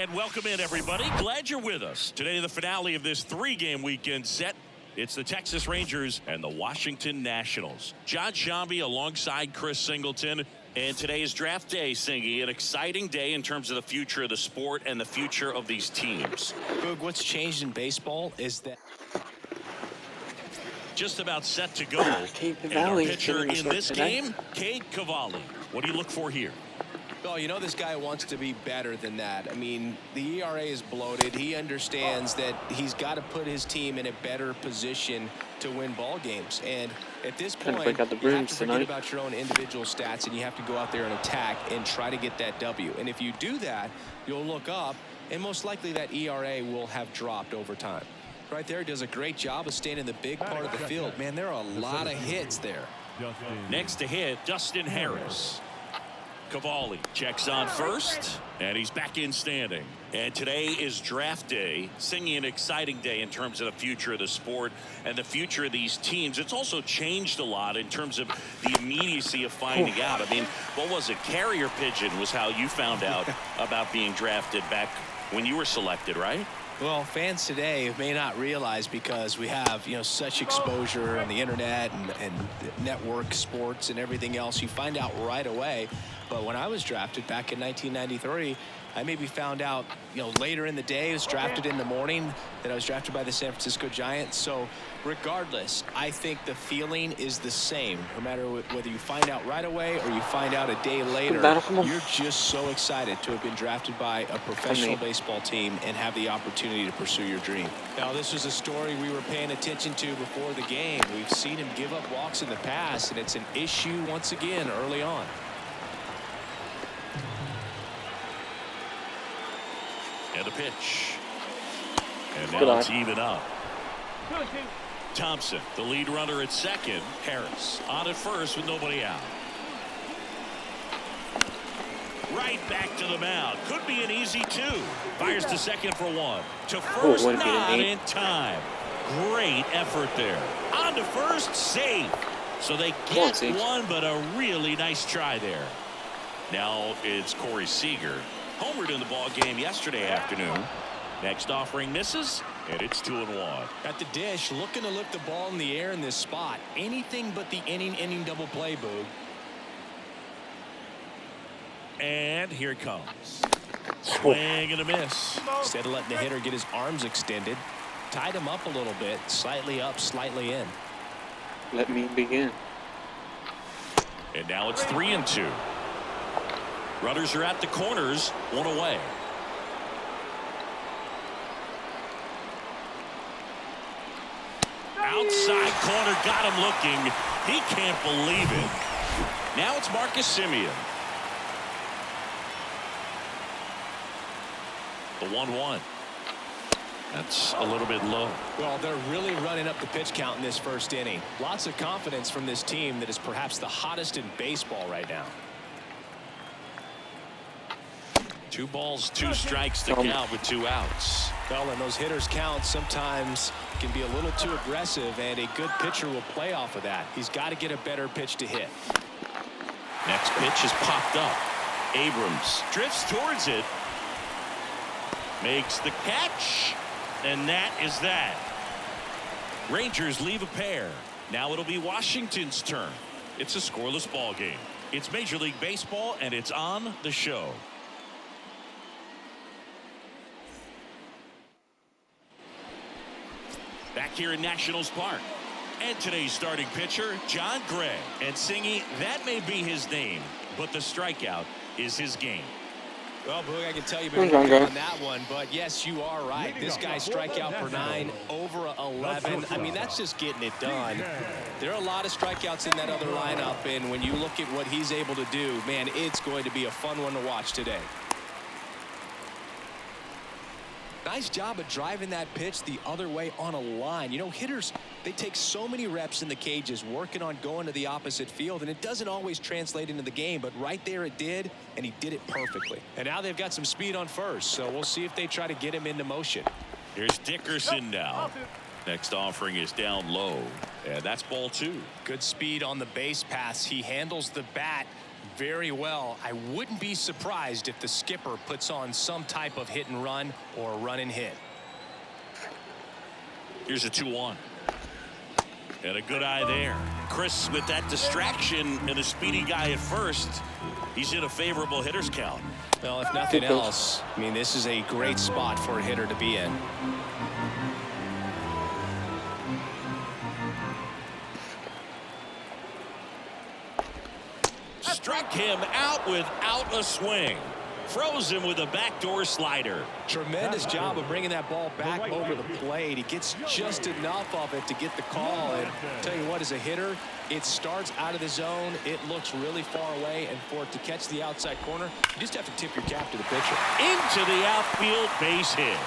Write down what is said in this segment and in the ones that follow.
And welcome in, everybody. Glad you're with us. Today, the finale of this three-game weekend set. It's the Texas Rangers and the Washington Nationals. John Shambi alongside Chris Singleton. And today is draft day, Singy. An exciting day in terms of the future of the sport and the future of these teams. Boog, what's changed in baseball is that just about set to go. And our pitcher in this game, Cade Cavalli. What do you look for here? Well, you know, this guy wants to be better than that. I mean, the ERA is bloated. He understands that he's got to put his team in a better position to win ball games. And at this point, you have to forget about your own individual stats, and you have to go out there and attack and try to get that W. And if you do that, you'll look up, and most likely that ERA will have dropped over time. Right there, does a great job of staying in the big part of the field. Man, there are a lot of hits there. Next to hit, Dustin Harris. Cavalli checks on first, and he's back in standing. And today is draft day, Singing an exciting day in terms of the future of the sport and the future of these teams. It's also changed a lot in terms of the immediacy of finding out. I mean, what was it? Carrier pigeon was how you found out about being drafted back when you were selected, right? Well, fans today may not realize, because we have, you know, such exposure on the internet and network sports and everything else, you find out right away. But when I was drafted back in 1993, I maybe found out, you know, later in the day. I was drafted in the morning that I was drafted by the San Francisco Giants. So regardless, I think the feeling is the same. No matter whether you find out right away or you find out a day later, you're just so excited to have been drafted by a professional baseball team and have the opportunity to pursue your dream. Now, this was a story we were paying attention to before the game. We've seen him give up walks in the past, and it's an issue once again early on. And a pitch. And now it's even up. Thompson, the lead runner at second. Harris on at first with nobody out. Right back to the mound. Could be an easy two. Fires to second for one. To first, not in time. Great effort there. On to first, safe. So they get one, but a really nice try there. Now it's Corey Seager. Homered in the ball game yesterday afternoon. Next offering misses, and it's 2-1. At the dish, looking to lift the ball in the air in this spot. Anything but the inning double play, Boog. And here it comes. Swing and a miss. Instead of letting the hitter get his arms extended, tied him up a little bit, slightly up, slightly in. Let me begin. And now it's 3-2. Runners are at the corners, one away. Outside corner, got him looking. He can't believe it. Now it's Marcus Semien. The 1-1. That's a little bit low. Well, they're really running up the pitch count in this first inning. Lots of confidence from this team that is perhaps the hottest in baseball right now. 2 balls, 2 strikes to count with 2 outs. Well, when those hitters count, sometimes can be a little too aggressive, and a good pitcher will play off of that. He's got to get a better pitch to hit. Next pitch is popped up. Abrams drifts towards it. Makes the catch. And that is that. Rangers leave a pair. Now it'll be Washington's turn. It's a scoreless ball game. It's Major League Baseball, and it's on the show. Back here in Nationals Park. And today's starting pitcher, John Gray. And Singy, that may be his name, but the strikeout is his game. Well, Boog, I can tell you've been working on that one, but yes, you are right. This guy's strikeout per 9, over 11. I mean, that's just getting it done. There are a lot of strikeouts in that other lineup, and when you look at what he's able to do, man, it's going to be a fun one to watch today. Nice job of driving that pitch the other way on a line. You know, hitters, they take so many reps in the cages working on going to the opposite field, and it doesn't always translate into the game, but right there it did, and he did it perfectly. And now they've got some speed on first, so we'll see if they try to get him into motion. Here's Dickerson now. Next offering is down low, and that's ball 2. Good speed on the base pass. He handles the bat very well. I wouldn't be surprised if the skipper puts on some type of hit and run or run and hit. Here's a 2-1. And a good eye there. Chris, with that distraction and a speedy guy at first, he's in a favorable hitter's count. Well, if nothing else, I mean, this is a great spot for a hitter to be in. Struck him out without a swing. Froze him with a backdoor slider. Tremendous job of bringing that ball back over the plate. He gets just enough of it to get the call. And tell you what, as a hitter, it starts out of the zone. It looks really far away. And for it to catch the outside corner, you just have to tip your cap to the pitcher. Into the outfield, base hit.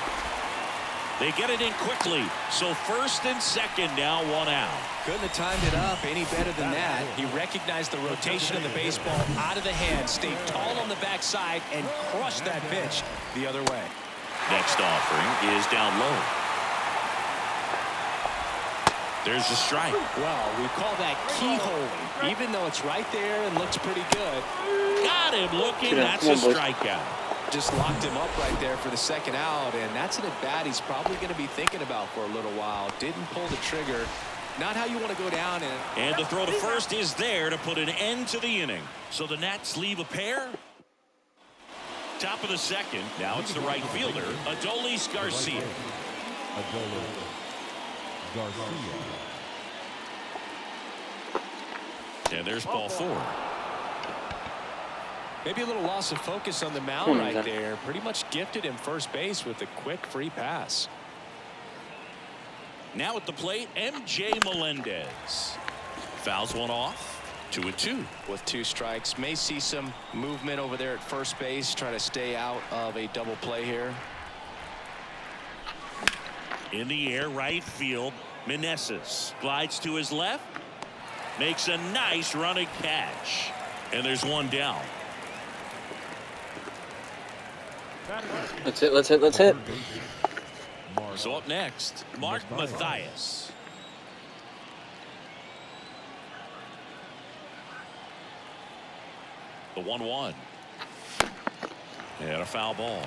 They get it in quickly. So first and second, now 1 out. Couldn't have timed it up any better than that. He recognized the rotation of the baseball out of the hand, stayed tall on the backside, and crushed that pitch the other way. Next offering is down low. There's a strike. Well, we call that keyhole, even though it's right there and looks pretty good. Got him looking. That's a strikeout. Just locked him up right there for the second out, and that's an at-bat he's probably going to be thinking about for a little while. Didn't pull the trigger. Not how you want to go down. And the throw to first is there to put an end to the inning. So the Nats leave a pair. Top of the second. Now it's the right fielder, Adolis Garcia. And there's ball 4. Maybe a little loss of focus on the mound right there. Pretty much gifted him first base with a quick free pass. Now at the plate, MJ Melendez. Fouls one off. 2-2. With 2 strikes. May see some movement over there at first base. Try to stay out of a double play here. In the air, right field. Meneses glides to his left. Makes a nice running catch. And there's 1 down. Let's hit. So up next, Mark Mathias. The 1-1. And a foul ball.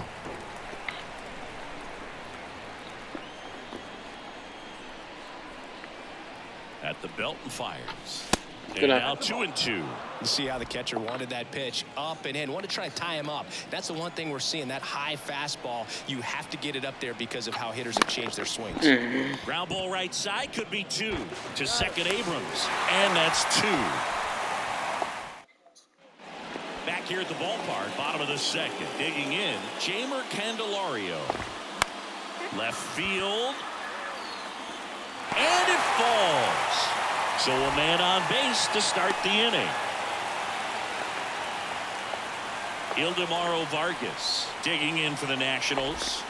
At the belt and fires. And now 2-2. You see how the catcher wanted that pitch up and in. Wanted to try to tie him up. That's the one thing we're seeing. That high fastball, you have to get it up there because of how hitters have changed their swings. Ground ball right side could be 2 to second Abrams. And that's 2. Back here at the ballpark, bottom of the second. Digging in, Jamer Candelario. Left field. And it falls. So a man on base to start the inning. Ildemaro Vargas digging in for the Nationals.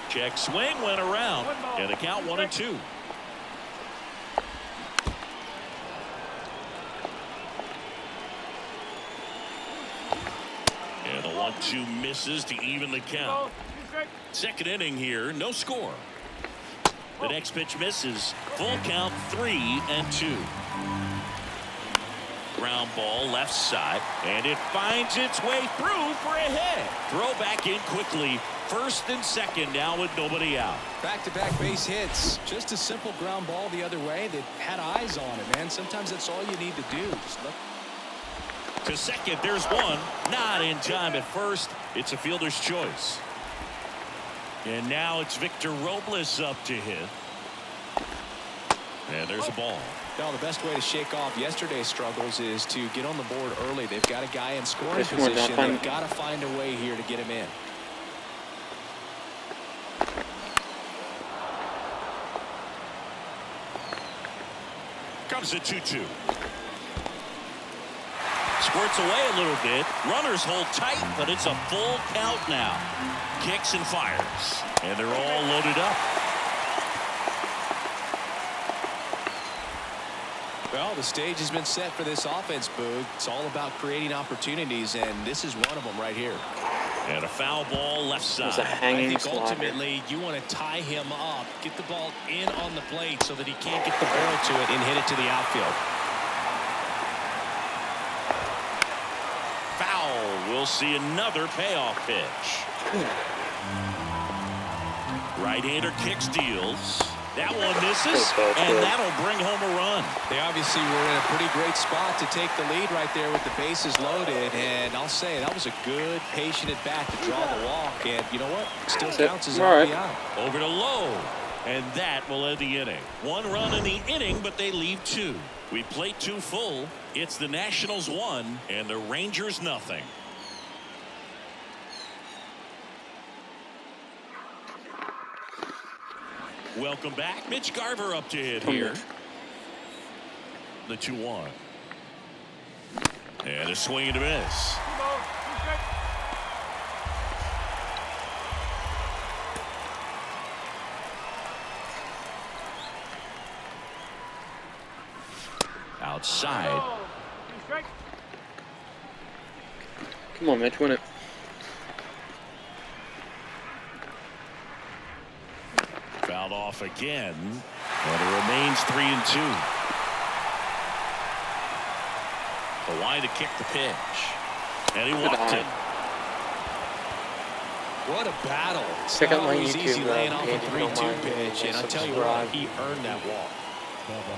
Check swing went around. And the count 1-2. And the 1-2 misses to even the count. Second inning here, no score. The next pitch misses. Full count 3-2. Ground ball left side. And it finds its way through for a hit. Throw back in quickly. First and second now with nobody out. Back-to-back base hits. Just a simple ground ball the other way that had eyes on it, man. Sometimes that's all you need to do. Just look. To second, there's one. Not in time at first. It's a fielder's choice. And now it's Victor Robles up to hit. And there's a ball. Now the best way to shake off yesterday's struggles is to get on the board early. They've got a guy in scoring position. They've got to find a way here to get him in. Comes a 2-2. Squirts away a little bit. Runners hold tight, but it's a full count now. Kicks and fires. And they're all loaded up. Well, the stage has been set for this offense, Boog. It's all about creating opportunities, and this is one of them right here. And a foul ball left side. It's a hanging I think slider. ultimately you want to tie him up, get the ball in on the plate so that he can't get the barrel to it and hit it to the outfield. We'll see another payoff pitch. Right-hander kick steals. That one misses, and that'll bring home a run. They obviously were in a pretty great spot to take the lead right there with the bases loaded. And I'll say that was a good, patient at bat to draw the walk. And you know what? Still counts as RBI. Over to Lowe, and that will end the inning. 1 run in the inning, but they leave 2. We played 2 full. It's the Nationals 1 and the Rangers nothing. Welcome back. Mitch Garver up to hit here. The 2-1. And a swing and a miss. Outside. Come on, Mitch, win it. Fouled off again, and it remains 3-2. Hawaii to kick the pitch, and he walked it. What a battle. Check out my It's YouTube, easy laying off a Andy, 3-2 pitch, and I'll tell you what, he earned that walk.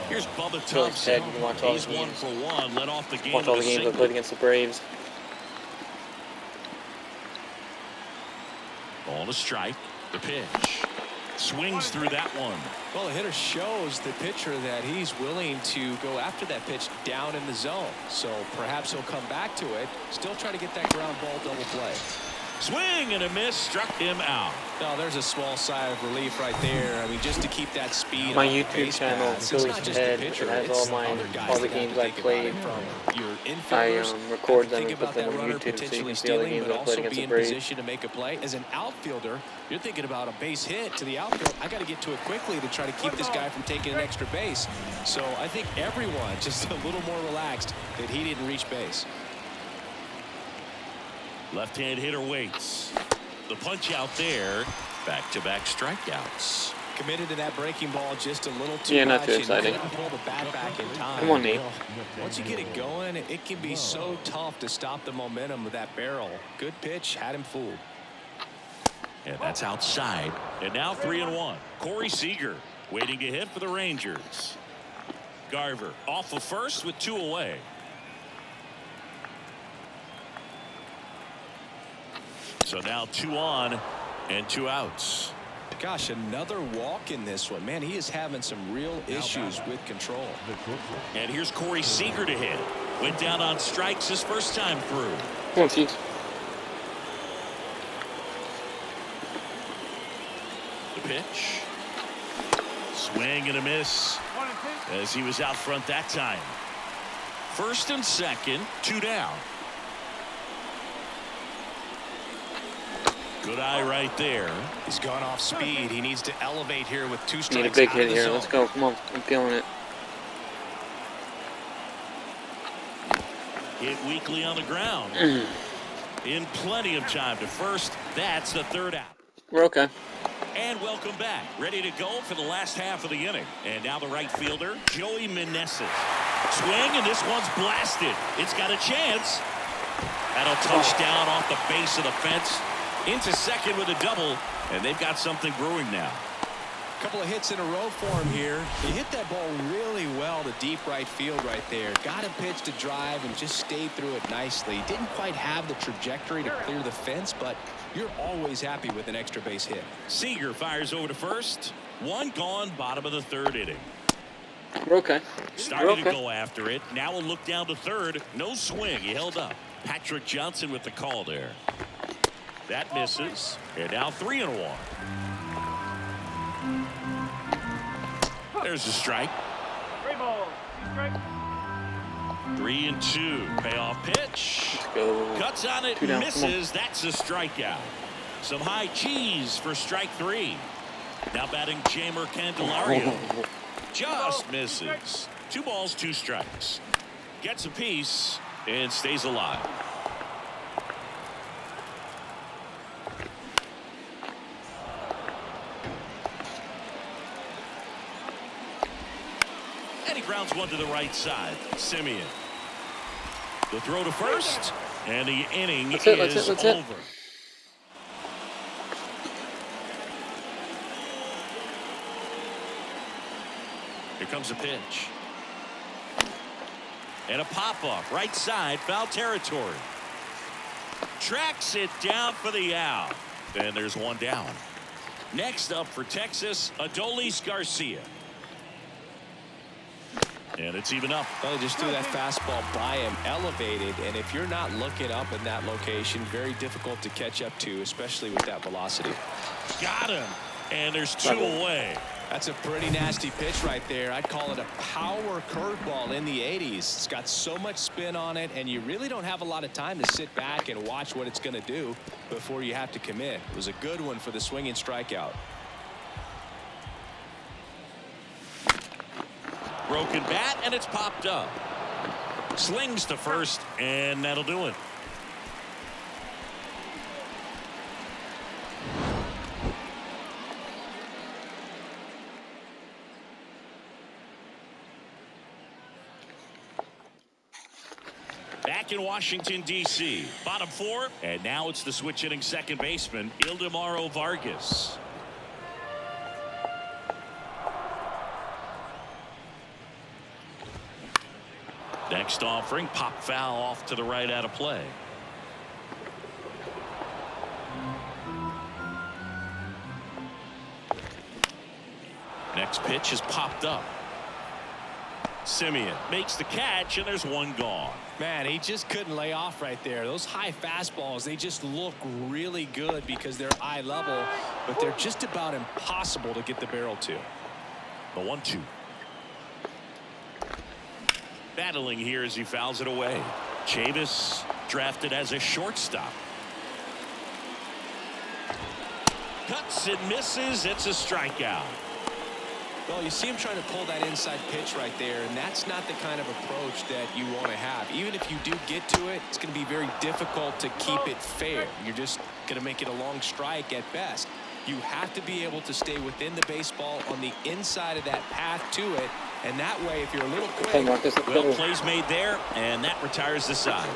Here's Bubba Really Thompson. sad. You watch all He's the 1 games. for 1. Led off the game. Watch all the with a games I single. played against the Braves. On a strike. The pitch. Swings through that one. Well, the hitter shows the pitcher that he's willing to go after that pitch down in the zone. So perhaps he'll come back to it. Still try to get that ground ball double play. Swing and a miss. Struck him out. No, there's a small sigh of relief right there. I mean, just to keep that speed. My on the YouTube base channel, paths. It's Phillies not just the Head, pitcher, it has it's all my other guys all the that have games to I think about played. it, from your I infielders record have to them think and put about them that on runner YouTube so you potentially can see all the stealing, games but I played also against be the in Braves. position to make a play. As an outfielder, you're thinking about a base hit to the outfield. I got to get to it quickly to try to keep this guy from taking an extra base. So I think everyone just a little more relaxed that he didn't reach base. Left-hand hitter waits. The punch out there. Back-to-back strikeouts. Committed to that breaking ball just a little too Yeah, much. not too exciting. And couldn't pull the bat back in time. Come on, Nate. Once you get it going, it can be so tough to stop the momentum of that barrel. Good pitch, had him fooled. And that's outside. And now 3-1. Corey Seager waiting to hit for the Rangers. Garver off of first with 2 away. So now 2 on and 2 outs. Gosh, another walk in this one. Man, he is having some real issues with control. And here's Corey Seager to hit. Went down on strikes his first time through. Come on, Chiefs. The pitch. Swing and a miss as he was out front that time. First and second, 2 down. Good eye right there. He's gone off speed. He needs to elevate here with 2 strikes. Need a big out hit of the here. zone. Let's go. Come on. I'm feeling it. Hit weakly on the ground. In plenty of time to first. That's the 3rd out. We're okay. And welcome back. Ready to go for the last half of the inning. And now the right fielder, Joey Meneses. Swing, and this one's blasted. It's got a chance. That'll touch down off the base of the fence. Into second with a double. And they've got something brewing now. Couple of hits in a row for him here. He hit that ball really well to deep right field right there. Got a pitch to drive and just stayed through it nicely. Didn't quite have the trajectory to clear the fence, but you're always happy with an extra base hit. Seager fires over to first. 1 gone, bottom of the 3rd inning. We're okay. Started to go after it. Now we'll look down to 3rd. No swing. He held up. Patrick Johnson with the call there. That misses. And now 3-1. There's a strike. 3-2. Payoff pitch. Go. Cuts on it. 2 down. Misses. That's a strikeout. Some high cheese for strike 3. Now batting Jamer Candelario. Just misses. 2 balls, 2 strikes. Gets a piece and stays alive. And he grounds one to the right side. Simeon. The throw to first. And the inning That's is it. over. Here comes a pitch. And a pop-up right side, foul territory. Tracks it down for the out. And there's one down. Next up for Texas, Adolis Garcia. And it's even up. Well, he just threw that fastball by him, elevated, and if you're not looking up in that location, very difficult to catch up to, especially with that velocity. Got him. And there's two away. That's a pretty nasty pitch right there. I'd call it a power curveball in the 80s. It's got so much spin on it, and you really don't have a lot of time to sit back and watch what it's going to do before you have to commit. It was a good one for the swinging strikeout. Broken bat, and it's popped up. Slings to first, and that'll do it. Back in Washington, D.C. Bottom four, and now it's the switch hitting second baseman, Ildemaro Vargas. Next offering, pop foul off to the right out of play. Next pitch is popped up. Simeon makes the catch, and there's one gone. Man, he just couldn't lay off right there. Those high fastballs, they just look really good because they're eye level, but they're just about impossible to get the barrel to. The 1-2. Battling here as he fouls it away. Chavis drafted as a shortstop. Cuts and misses. It's a strikeout. Well, you see him trying to pull that inside pitch right there, and that's not the kind of approach that you want to have. Even if you do get to it, it's going to be very difficult to keep it fair. You're just going to make it a long strike at best. You have to be able to stay within the baseball on the inside of that path to it, and that way, if you're a little quick. Well, plays made there, and that retires the side.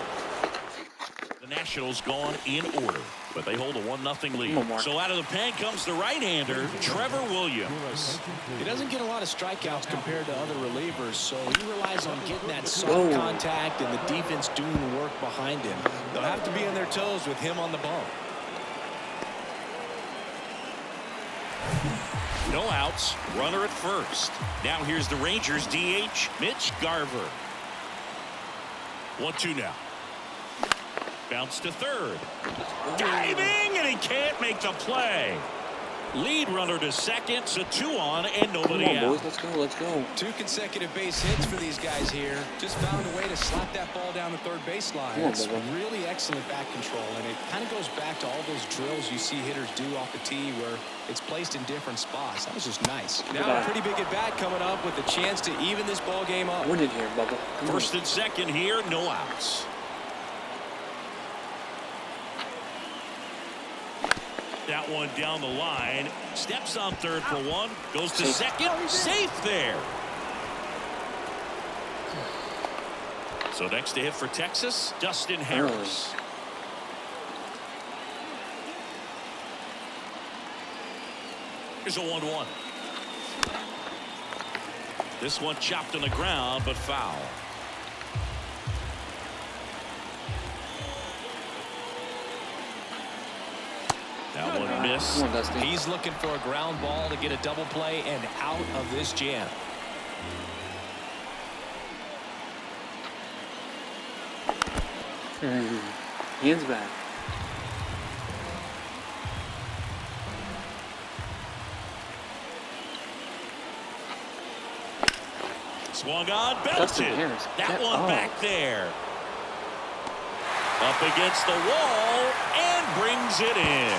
The Nationals gone in order, but they hold a 1-0 lead. So out of the pen comes the right-hander, Trevor Williams. He doesn't get a lot of strikeouts compared to other relievers, so he relies on getting that soft contact and the defense doing the work behind him. They'll have to be on their toes with him on the bump. No outs, runner at first. Now here's the Rangers DH, Mitch Garver. 1-2 now. Bounce to third. Diving, and he can't make the play. Lead runner to second, so 2 on and nobody out. Boys, let's go. 2 consecutive base hits for these guys here. Just found a way to slap that ball down the third baseline. It's really excellent back control, and it kind of goes back to all those drills you see hitters do off the tee where it's placed in different spots. That was just nice. Now a pretty big at bat coming up with a chance to even this ball game up. Win it here, Bubba. First and second here, no outs. That one down the line. Steps on third for one. Goes to second. Safe there. So next to hit for Texas, Dustin Harris. Here's a 1-1. This one chopped on the ground, but foul. That one missed. He's looking for a ground ball to get a double play and out of this jam. Hands back. Swung on, belted. That one back there. Up against the wall and brings it in.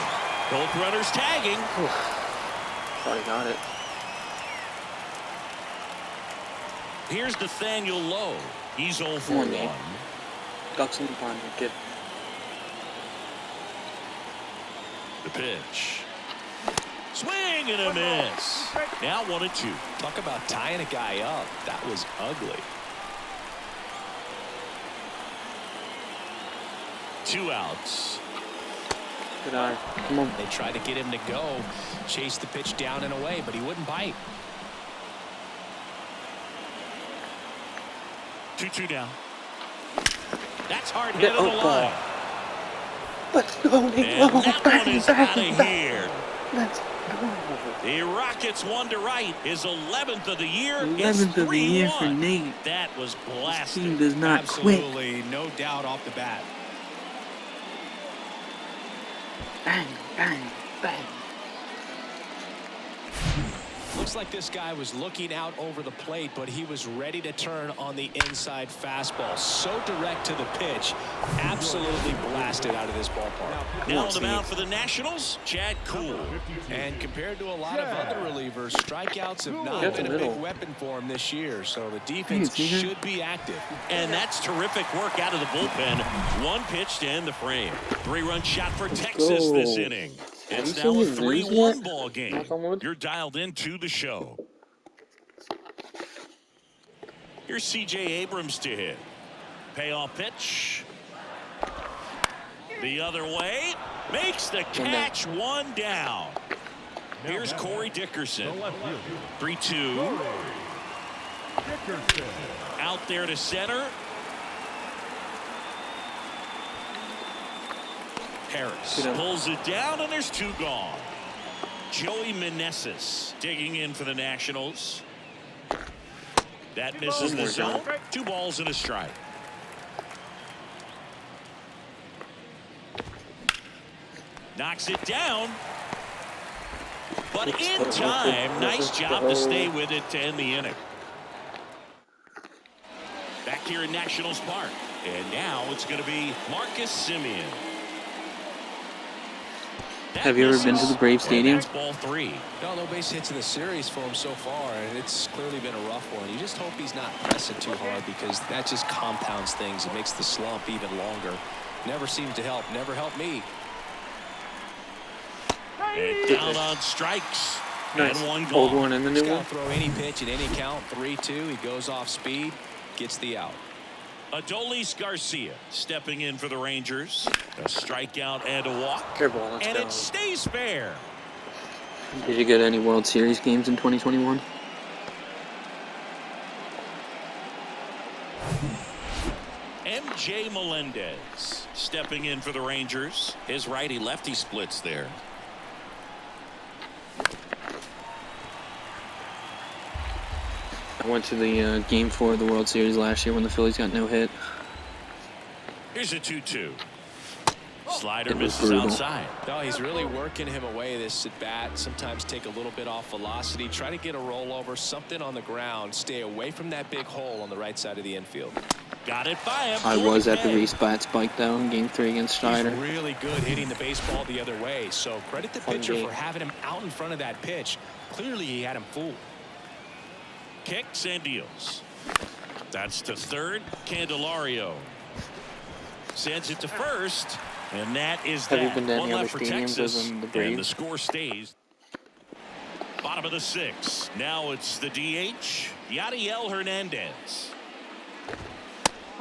Both runners tagging. Probably got it. Here's Nathaniel Lowe. He's 0 for 1. Ducks in the pond, kid. The pitch. Swing and a miss. Now 1-2. Talk about tying a guy up. That was ugly. 2 outs. Good eye. Come on. They tried to get him to go, chase the pitch down and away, but he wouldn't bite. 2-2 down. That's hard hit on the line. Let's go, Nico. And that one is out of here. Let's go. The Rockets won to right. His 11th of the year. 11th of the year for 3-1. Nate. That was This team blasted. does not quit. Absolutely, no doubt off the bat. Bang, bang, bang. Looks like this guy was looking out over the plate, but he was ready to turn on the inside fastball. So direct to the pitch, absolutely blasted out of this ballpark. Now on the mound for the Nationals, Chad Kuhl. And compared to a lot of other relievers, strikeouts have not Get been the a big middle. weapon for him this year, so the defense should be active. And that's terrific work out of the bullpen. One pitch to end the frame. 3-run shot for Texas this inning. It's now a 3-1 ball game. You're dialed into the show. Here's C.J. Abrams to hit. Payoff pitch. The other way. Makes the catch. 1 down. Here's Corey Dickerson. 3-2. Out there to center. Harris pulls it down, and there's 2 gone. Joey Meneses digging in for the Nationals. That misses the zone. 2 balls and a strike. Knocks it down. But in time, nice job to stay with it to end the inning. Back here in Nationals Park. And now it's going to be Marcus Semien. Have you ever been to the Brave Stadium? Ball 3. No base hits in the series for him so far, and it's clearly been a rough one. You just hope he's not pressing too hard, because that just compounds things. It makes the slump even longer. Never seems to help. Never helped me. And down on strikes. Nice. And 1 Old gone. one and the He's new got one. to throw any pitch at any count. 3-2. He goes off speed, gets the out. Adolis Garcia stepping in for the Rangers. A strikeout and a walk. Fair ball, let's And go. it stays fair. Did you get any World Series games in 2021? MJ Melendez stepping in for the Rangers. His righty-lefty splits there. I went to the Game 4 of the World Series last year when the Phillies got no hit. Here's a 2-2. Slider It was misses brutal. outside. No, he's really working him away this at bat. Sometimes take a little bit off velocity. Try to get a rollover, something on the ground. Stay away from that big hole on the right side of the infield. Got it by him. I was at the 40K. Reese spike though in Game 3 against Strider. He's really good hitting the baseball the other way. So credit the Fun pitcher game. for having him out in front of that pitch. Clearly he had him fooled. Kicks and deals. That's to third. Candelario sends it to first, and that is Have you that. been to any 1 other left for stadiums Texas, other than the and Braves? the score stays. Bottom of the 6th. Now it's the DH, Yadiel Hernandez,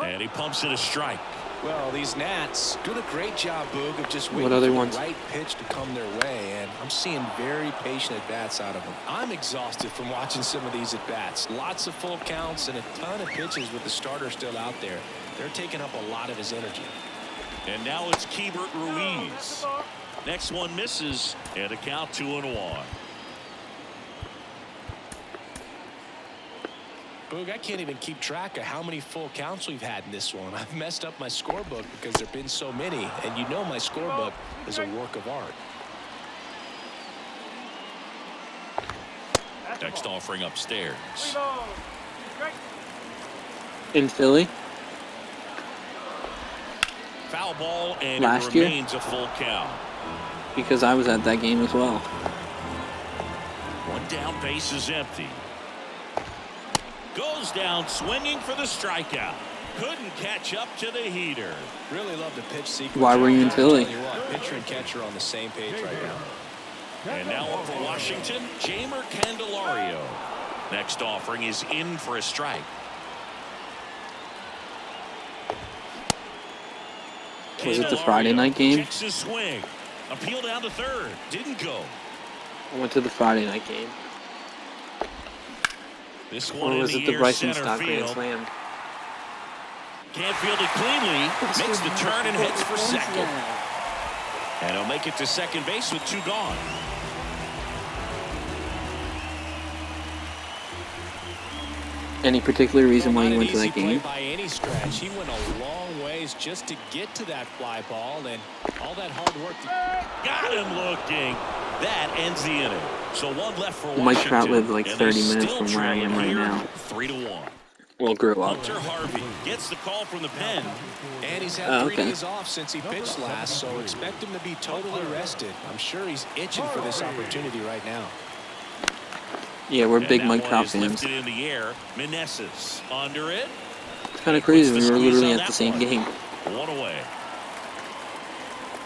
and he pumps it a strike. Well, these Nats doing a great job, Boog, of just waiting What other for ones? the right pitch to come their way, and I'm seeing very patient at-bats out of them. I'm exhausted from watching some of these at-bats. Lots of full counts and a ton of pitches with the starter still out there. They're taking up a lot of his energy. And now it's Keibert Ruiz. Next one misses, and a count 2-1. Boog, I can't even keep track of how many full counts we've had in this one. I've messed up my scorebook because there have been so many, and you know my scorebook is a work of art. Next offering upstairs. In Philly? Foul ball, and Last it year? remains a full count. Because I was at that game as well. 1 down, base is empty. Goes down swinging for the strikeout. Couldn't catch up to the heater. Really love the pitch sequence. Why were you in I'll Philly? tell you what, pitcher and catcher on the same page right now. And now up for Washington, Jamer Candelario. Next offering is in for a strike. Was it the Friday night game? Checks his swing. Appeal down to third. Didn't go. I went to the Friday night game. This one Or in was the it the air, Bryson center Stott Grand field. Slam? Can't field it cleanly. Makes the turn and hits for second. And he'll make it to second base with 2 gone. Any particular reason why you Not went an to easy that play game? by any stretch. He went a long ways just to get to that fly ball, and all that hard work. Got him looking. That ends the inning. So 1 left for Washington. Mike Trout lived like and 30 they minutes still from where I trail am right here, now. 3-1. Well, grew up. Hunter Harvey gets the call from the pen. And he's had 3 okay. days off since he pitched last, so expect him to be totally rested. I'm sure he's itching for this opportunity right now. Yeah, we're And big that Mike one Trout is fans. lifted in the air. Meneses under it. It's kind of crazy. Puts We the were squeeze literally on at the that same one. game. 1 away.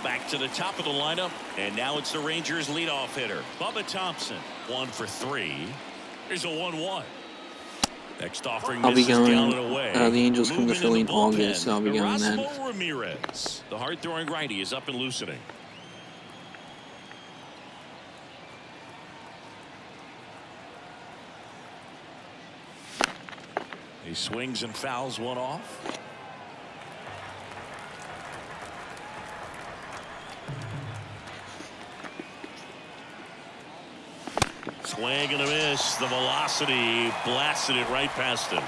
Back to the top of the lineup, and now it's the Rangers' leadoff hitter, Bubba Thompson. 1 for 3. Here's a 1-1. Next offering I'll be misses down going. and away. The Angels come to Moving Philly in the August, so I'll be bullpen, going then. Erasmo Ramirez. The hard-throwing righty is up and loosening. He swings and fouls one off. Swing and a miss. The velocity blasted it right past him.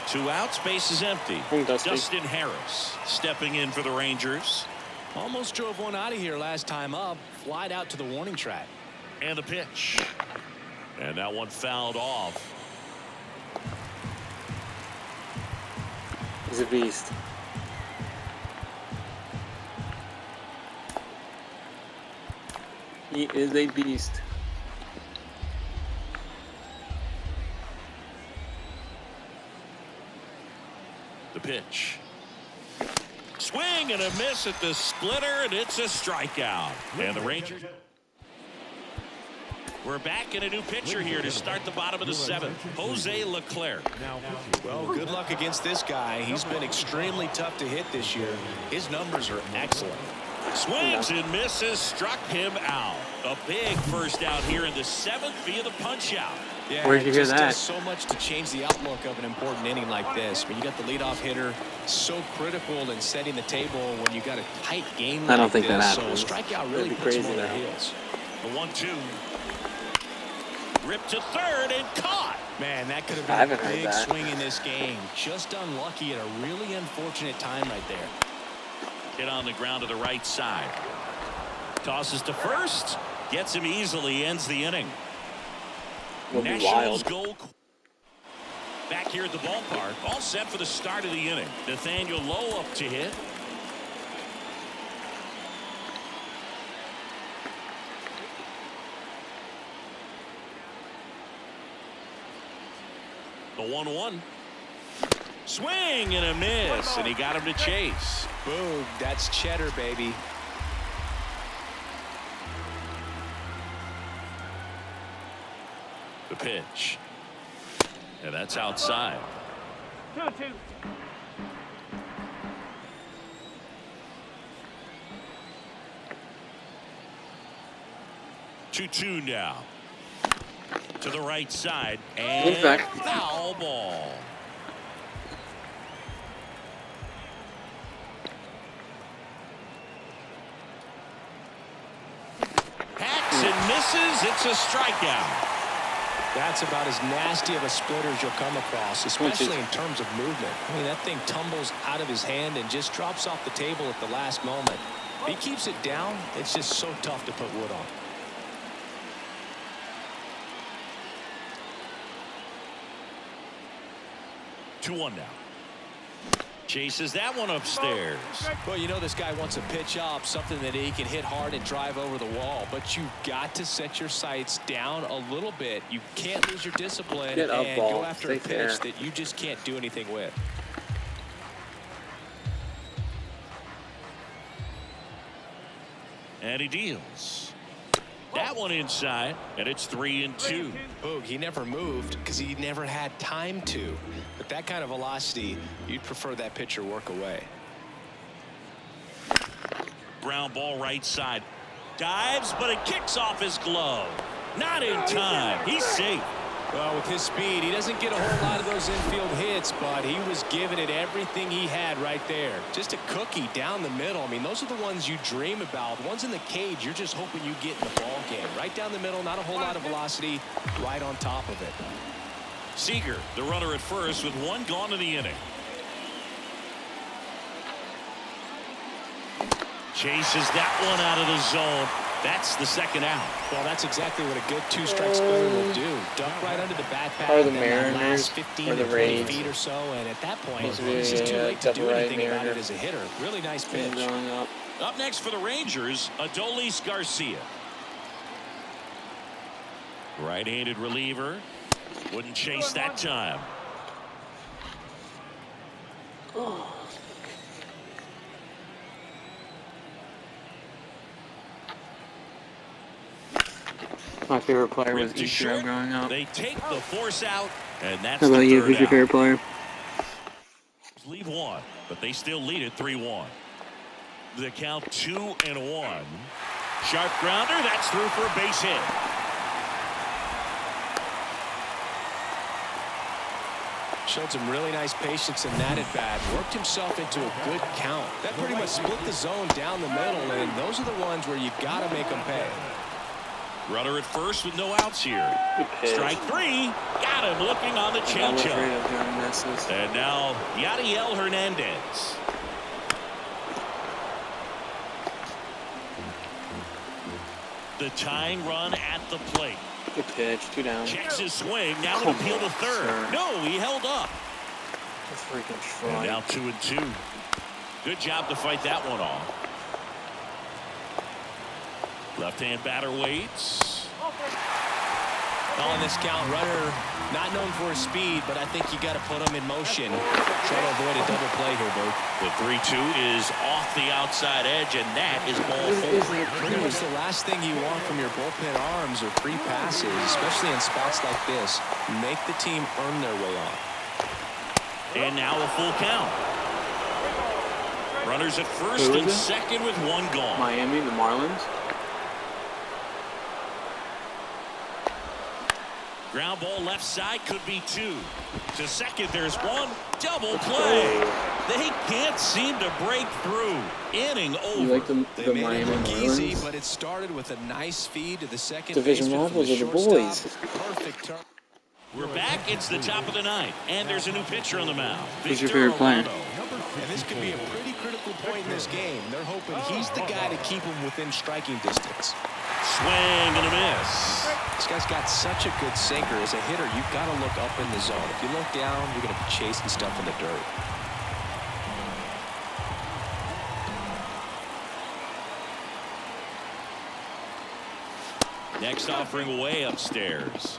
2 outs, base is empty. Dustin Harris stepping in for the Rangers. Almost drove one out of here last time up. Flied out to the warning track. And the pitch. And that one fouled off. He's a beast. He is a beast. The pitch. Swing and a miss at the splitter, and it's a strikeout. And the Rangers. We're back in a new pitcher here to start the bottom of the 7th. Jose Leclerc. Well, good luck against this guy. He's been extremely tough to hit this year. His numbers are excellent. Swings and misses, struck him out. A big first out here in the 7th via the punch out. Yeah, Where'd you it hear just that? does so much to change the outlook of an important inning like this. But you got the leadoff hitter, so critical in setting the table when you got a tight game like I don't think this. that So happens. a strikeout That'd really be puts them crazy on their now. heels. The 1-2. Ripped to third and caught. Man, that could have I been haven't a heard big that. swing in this game. Just unlucky at a really unfortunate time right there. Hit on the ground to the right side. Tosses to first. Gets him easily. Ends the inning. Will be Nationals wild. goal. Back here at the ballpark. All set for the start of the inning. Nathaniel Lowe up to hit. The 1-1. Swing and a miss, and he got him to chase. Boom, that's cheddar, baby. The pitch. And that's outside. 2-2. 2-2 now. To the right side. And In fact. foul ball. Hacks and misses. It's a strikeout. That's about as nasty of a splitter as you'll come across, especially in terms of movement. I mean, that thing tumbles out of his hand and just drops off the table at the last moment. If he keeps it down, it's just so tough to put wood on. Two one now. Chases that one upstairs. Well, you know this guy wants to pitch up, something that he can hit hard and drive over the wall. But you've got to set your sights down a little bit. You can't lose your discipline Get up, and ball. go after a Stay pitch fair. that you just can't do anything with. And he deals. That one inside, and it's 3-2. Boog, he never moved because he never had time to. But that kind of velocity, you'd prefer that pitcher work away. ground ball right side. Dives, but it kicks off his glove. Not in time. He's safe. Well, with his speed, he doesn't get a whole lot of those infield hits, but he was giving it everything he had right there. Just a cookie down the middle. I mean, those are the ones you dream about. The ones in the cage, you're just hoping you get in the ball game. Right down the middle, not a whole lot of velocity, right on top of it. Seager, the runner at first, with one gone in the inning. Chases that one out of the zone. That's the second out. Well, that's exactly what a good two-strike spinner will do. Duck right under the bat pad. Or the Mariners, 15 or the to 20 Rays. feet or so, and at that point, Must be, it's just too late to do double-right anything about Mariner. it as a hitter. Really nice pitch. Going up. Up next for the Rangers, Adolis Garcia. Right-handed reliever. Wouldn't chase that time. My favorite player was Ripped to Ichiro short. growing up. They take the force out, and that's How about the you? third Who's your out. favorite player? Leave one, but they still lead it 3-1. The count 2-1. Sharp grounder. That's through for a base hit. Showed some really nice patience in that at bat. Worked himself into a good count. That pretty much split the zone down the middle, and those are the ones where you got to make them pay. Runner at first with no outs here. Good pitch. Strike three. Got him looking on the I'm changeup. afraid of doing messes. And now Yadiel Hernandez. The tying run at the plate. Good pitch. 2 down. Checks his swing. Now Come an appeal to on, third. sir. No, he held up. A freaking And now strike. 2-2. Good job to fight that one off. Left-hand batter waits. On this count, runner not known for his speed, but I think you got to put him in motion. Try to avoid a double play here, Bert. The 3-2 is off the outside edge, and that is ball four. Pretty much the last thing you want from your bullpen arms are free passes, especially in spots like this. Make the team earn their way on. And now a full count. Runners at first Who is and it? second with one gone. Miami, the Marlins. Ground ball left side, could be two. To second, there's one. Double play. They can't seem to break through. Inning over. You like the They made Miami it look easy, Marlins? but it started with a nice feed to the second Division baseman from rivals are the shortstop. boys. Perfect turn. We're back. It's the top of the ninth, and there's a new pitcher on the mound. Who's your Victor favorite player? Arano. And this could be a pretty critical point in this game. They're hoping he's the guy to keep them within striking distance. Swing and a miss. This guy's got such a good sinker. As a hitter, you've got to look up in the zone. If you look down, you're going to be chasing stuff in the dirt. Next offering way upstairs.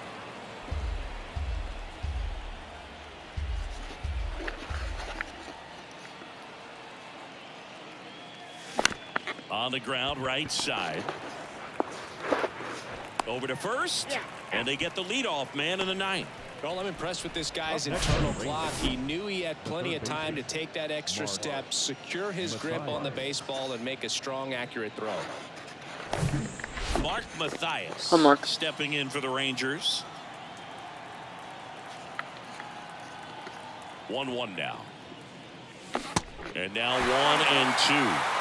On the ground, right side. Over to first, and they get the leadoff man in the ninth. Well, I'm impressed with this guy's internal clock. He knew he had plenty of time to take that extra step, secure his grip on the baseball, and make a strong, accurate throw. Mark Mathias Hi, Mark. stepping in for the Rangers. 1-1 now. And now 1-2.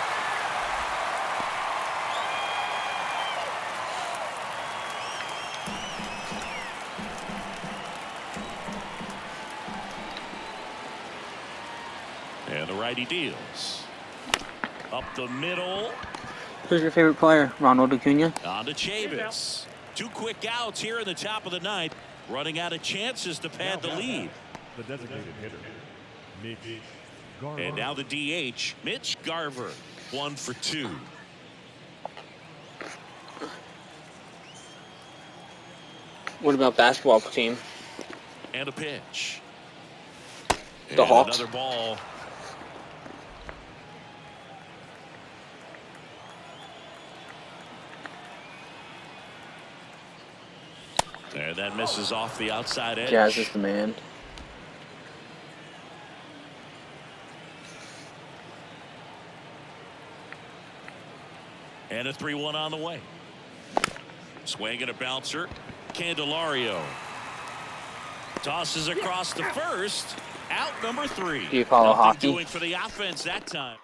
And the righty deals. Up the middle. Who's your favorite player? Ronald Acuna? On to Chavis. 2 quick outs here in the top of the ninth. Running out of chances to pad the lead. The designated hitter, Mitch Garver. And now the DH, Mitch Garver. 1 for 2. What about basketball team? And a pitch. The And Hawks? another ball. And that misses off the outside edge. Jazz is the man. And a 3-1 on the way. Swing and a bouncer. Candelario tosses across the first. Out number 3. Do you follow Nothing hockey? doing for the offense that time.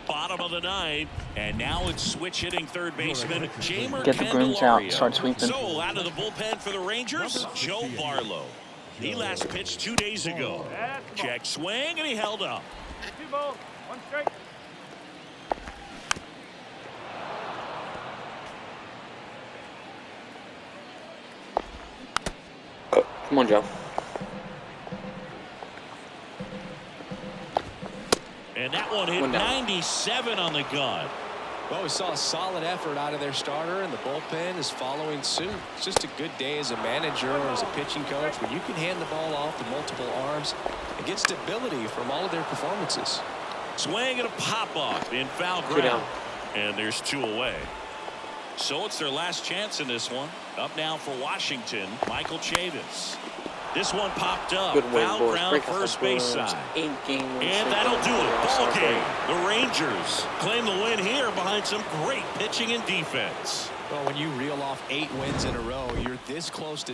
Bottom of the 9th, and now it's switch hitting third baseman Jamer Get the brooms out. Candelario. Start sweeping. So out of the bullpen for the Rangers, Joe Barlow. He last pitched 2 days ago. Check swing, and he held up. 2 balls, 1 strike. Come on, Joe. And that one hit 97 on the gun. Well, we saw a solid effort out of their starter, and the bullpen is following suit. It's just a good day as a manager or as a pitching coach when you can hand the ball off to multiple arms and get stability from all of their performances. Swing and a pop-off in foul ground. And there's 2 away. So it's their last chance in this one. Up now for Washington, Michael Chavis. This one popped up. Good win, Foul boys. ground, Break us first up base balloons. side. 8-game win And streak. that'll do it. Ball Celebrate. game. The Rangers claim the win here behind some great pitching and defense. Well, when you reel off 8 wins in a row, you're this close to